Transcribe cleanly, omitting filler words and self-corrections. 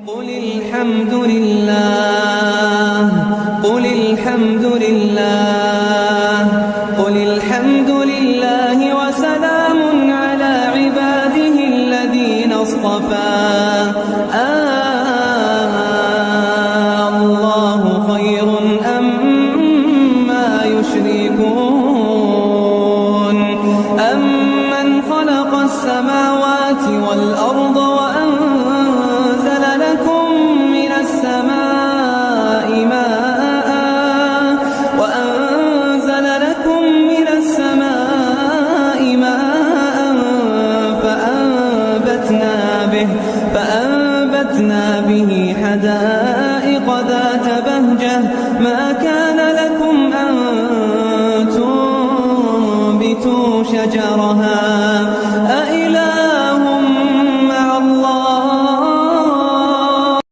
قل الحمد لله قل الحمد لله قل الحمد لله وسلام على عباده الذين اصطفى الله خير أما يشركون أمن خلق السماوات والأرض وأنزل لكم من السماء ماء فأنبتنا به حدائق ذات بهجة ما كان لكم أن تنبتوا شجرها